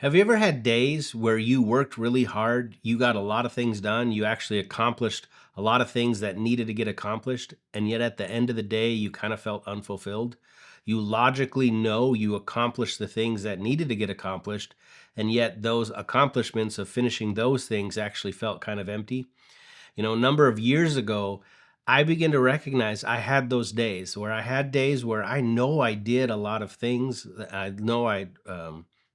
Have you ever had days where you worked really hard, you got a lot of things done, you actually accomplished a lot of things that needed to get accomplished, and yet at the end of the day, you kind of felt unfulfilled? You logically know you accomplished the things that needed to get accomplished, and yet those accomplishments of finishing those things actually felt kind of empty. A number of years ago, I began to recognize I had those days where I had days where I know I did a lot of things. I know I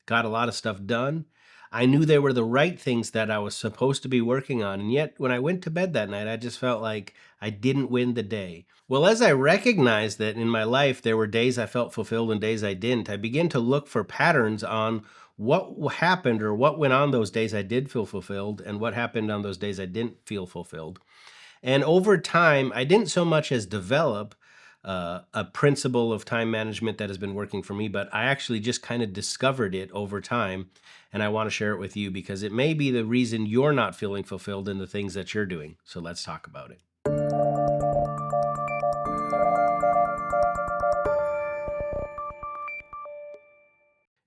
got a lot of stuff done. I knew they were the right things that I was supposed to be working on. And yet, when I went to bed that night, I just felt like I didn't win the day. Well, as I recognized that in my life, there were days I felt fulfilled and days I didn't, I began to look for patterns on what happened or what went on those days I did feel fulfilled and what happened on those days I didn't feel fulfilled. And over time, I didn't so much as develop a principle of time management that has been working for me, but I actually just kind of discovered it over time. And I want to share it with you because it may be the reason you're not feeling fulfilled in the things that you're doing. So let's talk about it.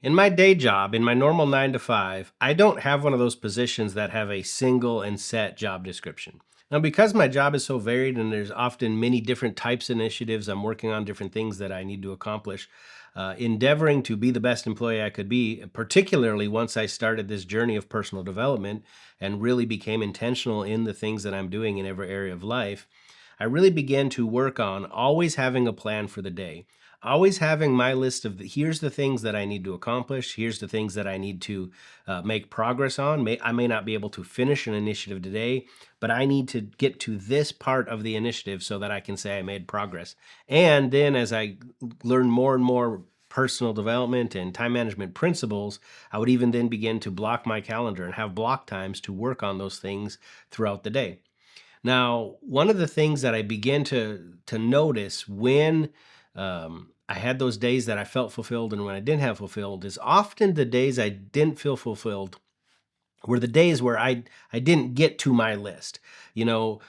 In my day job, in my normal 9 to 5, I don't have one of those positions that have a single and set job description. Now, because my job is so varied and there's often many different types of initiatives, I'm working on different things that I need to accomplish. Endeavoring to be the best employee I could be, particularly once I started this journey of personal development and really became intentional in the things that I'm doing in every area of life, I really began to work on always having a plan for the day, always having my list of here's the things that I need to accomplish. Here's the things that I need to make progress on. I may not be able to finish an initiative today, but I need to get to this part of the initiative so that I can say I made progress. And then as I learn more and more personal development and time management principles, I would even then begin to block my calendar and have block times to work on those things throughout the day. Now, one of the things that I began to notice when I had those days that I felt fulfilled and when I didn't have fulfilled is often the days I didn't feel fulfilled were the days where I didn't get to my list. You know,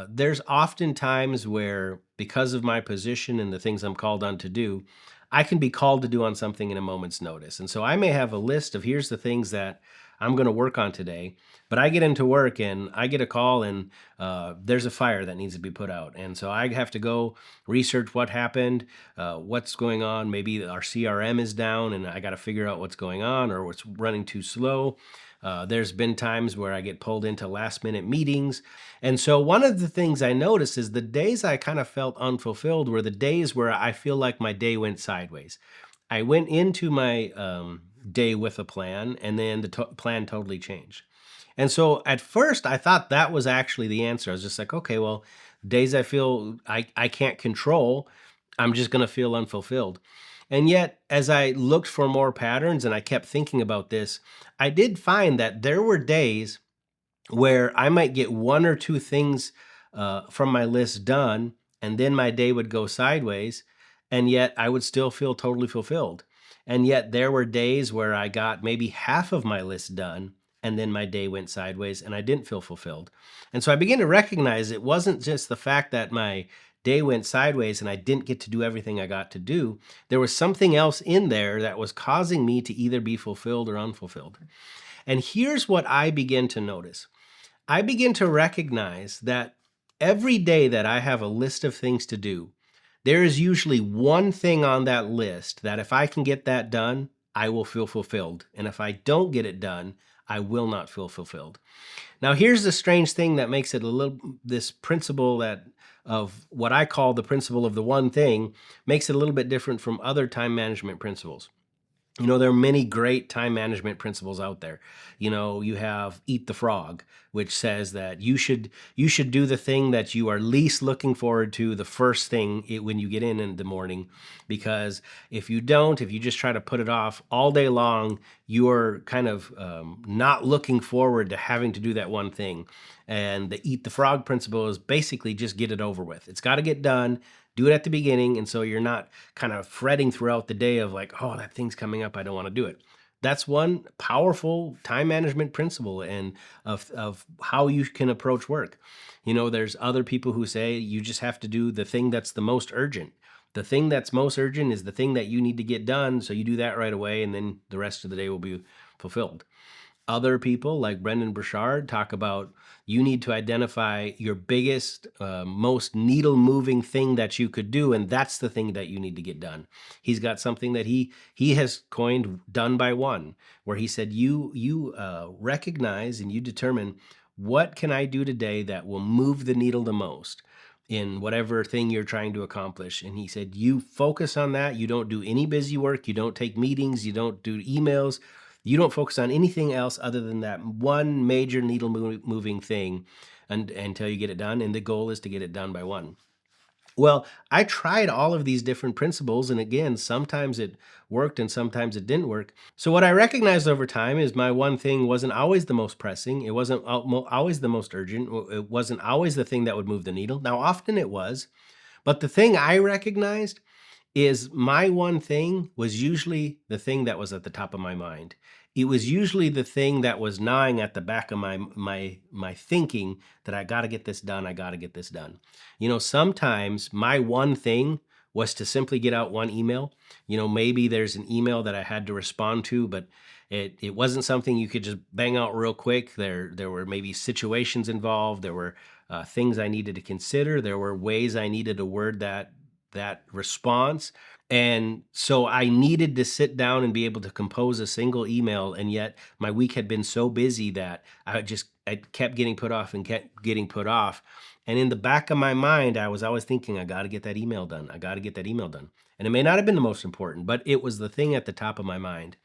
there's often times where because of my position and the things I'm called on to do, I can be called to do on something in a moment's notice. And so I may have a list of here's the things that I'm going to work on today, but I get into work and I get a call and there's a fire that needs to be put out. And so I have to go research what happened, what's going on. Maybe our CRM is down and I got to figure out what's going on or what's running too slow. There's been times where I get pulled into last minute meetings. And so one of the things I noticed is the days I kind of felt unfulfilled were the days where I feel like my day went sideways. I went into my day with a plan, and then the plan totally changed. And so at first, I thought that was actually the answer. I was just like, okay, well, days I feel I can't control, I'm just going to feel unfulfilled. And yet, as I looked for more patterns and I kept thinking about this, I did find that there were days where I might get one or two things from my list done, and then my day would go sideways, and yet I would still feel totally fulfilled. And yet there were days where I got maybe half of my list done, and then my day went sideways, and I didn't feel fulfilled. And so I began to recognize it wasn't just the fact that my day went sideways and I didn't get to do everything I got to do. There was something else in there that was causing me to either be fulfilled or unfulfilled. And here's what I begin to notice. I begin to recognize that every day that I have a list of things to do, there is usually one thing on that list that if I can get that done, I will feel fulfilled. And if I don't get it done, I will not feel fulfilled. Now, here's the strange thing that makes it this principle that of what I call the principle of the one thing makes it a little bit different from other time management principles. There are many great time management principles out there. You have eat the frog, which says that you should do the thing that you are least looking forward to the first thing when you get in the morning, because if you don't, if you just try to put it off all day long, you're kind of not looking forward to having to do that one thing. And the eat the frog principle is basically just get it over with. It's got to get done. Do it at the beginning, and so you're not kind of fretting throughout the day of like, oh, that thing's coming up, I don't want to do it. That's one powerful time management principle and of how you can approach work. There's other people who say you just have to do the thing that's the most urgent. The thing that's most urgent is the thing that you need to get done. So you do that right away, and then the rest of the day will be fulfilled. Other people like Brendan Burchard talk about you need to identify your biggest, most needle moving thing that you could do, and that's the thing that you need to get done. He's got something that he has coined "done by one," where he said you recognize and you determine what can I do today that will move the needle the most in whatever thing you're trying to accomplish. And he said you focus on that. You don't do any busy work. You don't take meetings. You don't do emails. You don't focus on anything else other than that one major needle moving thing until you get it done. And the goal is to get it done by one. Well, I tried all of these different principles, and again, sometimes it worked and sometimes it didn't work. So, what I recognized over time is my one thing wasn't always the most pressing. It wasn't always the most urgent. It wasn't always the thing that would move the needle. Now, often it was, but the thing I recognized is my one thing was usually the thing that was at the top of my mind. It was usually the thing that was gnawing at the back of my thinking that I got to get this done. I got to get this done. Sometimes my one thing was to simply get out one email. Maybe there's an email that I had to respond to, but it wasn't something you could just bang out real quick. There were maybe situations involved. There were things I needed to consider. There were ways I needed to word that response. And so I needed to sit down and be able to compose a single email. And yet my week had been so busy that I kept getting put off and kept getting put off. And in the back of my mind, I was always thinking, I got to get that email done. I got to get that email done. And it may not have been the most important, but it was the thing at the top of my mind.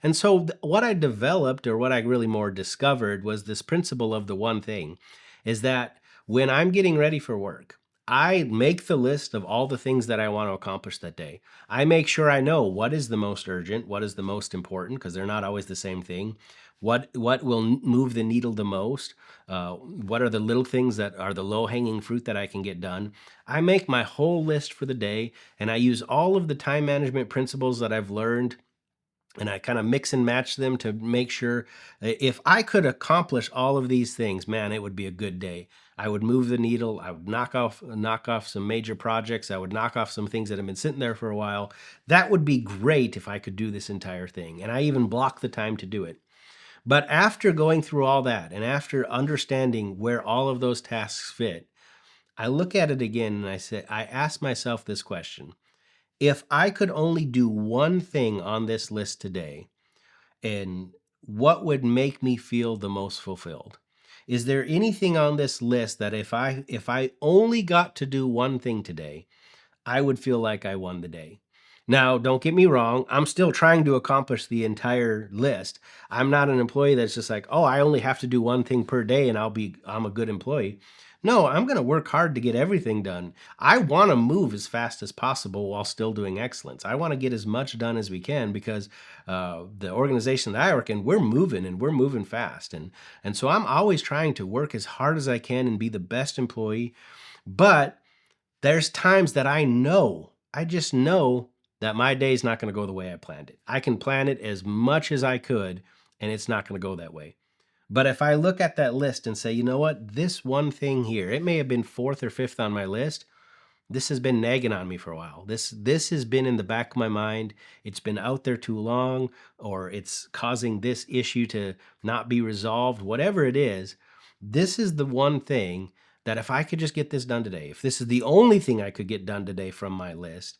And so what I developed, or what I really more discovered, was this principle of the one thing, is that when I'm getting ready for work, I make the list of all the things that I want to accomplish that day. I make sure I know what is the most urgent, what is the most important, because they're not always the same thing. What will move the needle the most? What are the little things that are the low hanging fruit that I can get done? I make my whole list for the day, and I use all of the time management principles that I've learned, and I kind of mix and match them to make sure if I could accomplish all of these things, man, it would be a good day. I would move the needle. I would knock off some major projects. I would knock off some things that have been sitting there for a while. That would be great if I could do this entire thing. And I even block the time to do it. But after going through all that and after understanding where all of those tasks fit, I look at it again and I ask myself this question. If I could only do one thing on this list today, and what would make me feel the most fulfilled? Is there anything on this list that if I only got to do one thing today, I would feel like I won the day? Now, don't get me wrong, I'm still trying to accomplish the entire list. I'm not an employee that's just like, "Oh, I only have to do one thing per day and I'm a good employee." No, I'm going to work hard to get everything done. I want to move as fast as possible while still doing excellence. I want to get as much done as we can because the organization that I work in, we're moving and we're moving fast. And so I'm always trying to work as hard as I can and be the best employee. But there's times that I just know that my day's not going to go the way I planned it. I can plan it as much as I could, and it's not going to go that way. But if I look at that list and say, you know what, this one thing here, it may have been fourth or fifth on my list. This has been nagging on me for a while. This has been in the back of my mind. It's been out there too long, or it's causing this issue to not be resolved. Whatever it is, this is the one thing that if I could just get this done today, if this is the only thing I could get done today from my list,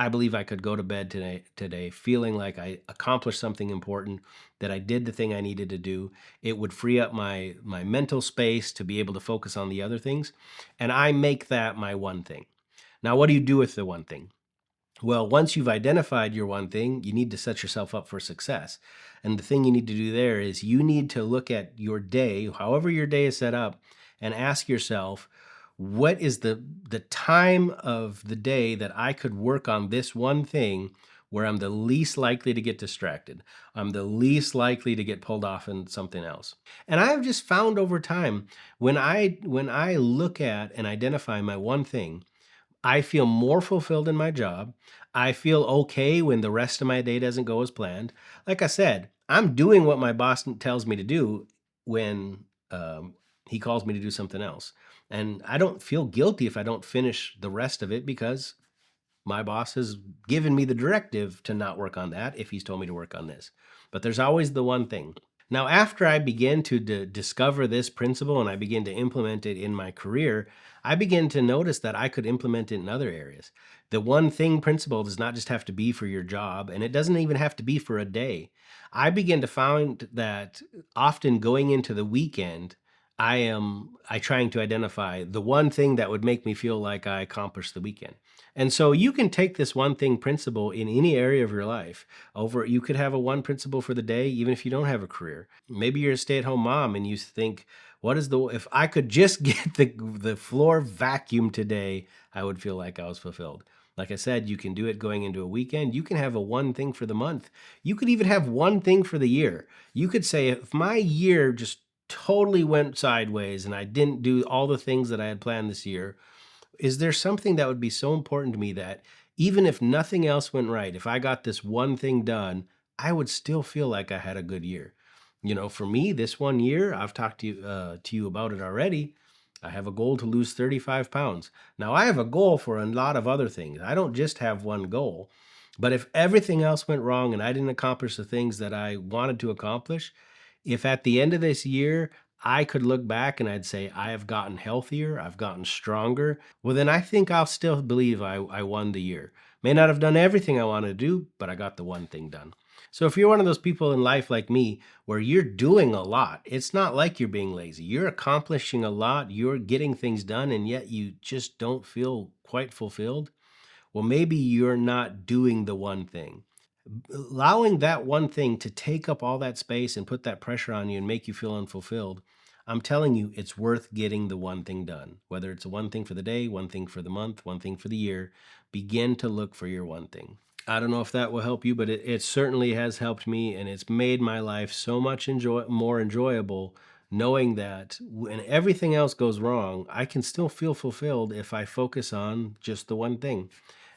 I believe I could go to bed today feeling like I accomplished something important, that I did the thing I needed to do. It would free up my mental space to be able to focus on the other things, and I make that my one thing. Now, what do you do with the one thing? Well, once you've identified your one thing, you need to set yourself up for success. And the thing you need to do there is you need to look at your day, however your day is set up, and ask yourself, what is the time of the day that I could work on this one thing where I'm the least likely to get distracted? I'm the least likely to get pulled off in something else. And I have just found over time, when I look at and identify my one thing, I feel more fulfilled in my job. I feel okay when the rest of my day doesn't go as planned. Like I said, I'm doing what my boss tells me to do when he calls me to do something else. And I don't feel guilty if I don't finish the rest of it because my boss has given me the directive to not work on that if he's told me to work on this. But there's always the one thing. Now, after I began to discover this principle and I began to implement it in my career, I began to notice that I could implement it in other areas. The one thing principle does not just have to be for your job, and it doesn't even have to be for a day. I began to find that often going into the weekend, I trying to identify the one thing that would make me feel like I accomplished the weekend. And so you can take this one thing principle in any area of your life. You could have a one principle for the day, even if you don't have a career. Maybe you're a stay-at-home mom and you think, if I could just get the floor vacuum today, I would feel like I was fulfilled. Like I said, you can do it going into a weekend. You can have a one thing for the month. You could even have one thing for the year. You could say, if my year just totally went sideways and I didn't do all the things that I had planned this year, is there something that would be so important to me that even if nothing else went right, if I got this one thing done, I would still feel like I had a good year? For me, this one year, I've talked to you about it already. I have a goal to lose 35 pounds. Now, I have a goal for a lot of other things. I don't just have one goal. But if everything else went wrong and I didn't accomplish the things that I wanted to accomplish, if at the end of this year I could look back and I'd say, I have gotten healthier, I've gotten stronger, well, then I think I'll still believe I won the year. May not have done everything I wanted to do, but I got the one thing done. So if you're one of those people in life like me, where you're doing a lot, it's not like you're being lazy. You're accomplishing a lot, you're getting things done, and yet you just don't feel quite fulfilled. Well, maybe you're not doing the one thing. Allowing that one thing to take up all that space and put that pressure on you and make you feel unfulfilled, I'm telling you, it's worth getting the one thing done. Whether it's a one thing for the day, one thing for the month, one thing for the year, begin to look for your one thing. I don't know if that will help you, but it certainly has helped me, and it's made my life so much more enjoyable, knowing that when everything else goes wrong, I can still feel fulfilled if I focus on just the one thing.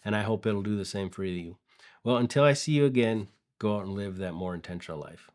And I hope it'll do the same for you. Well, until I see you again, go out and live that more intentional life.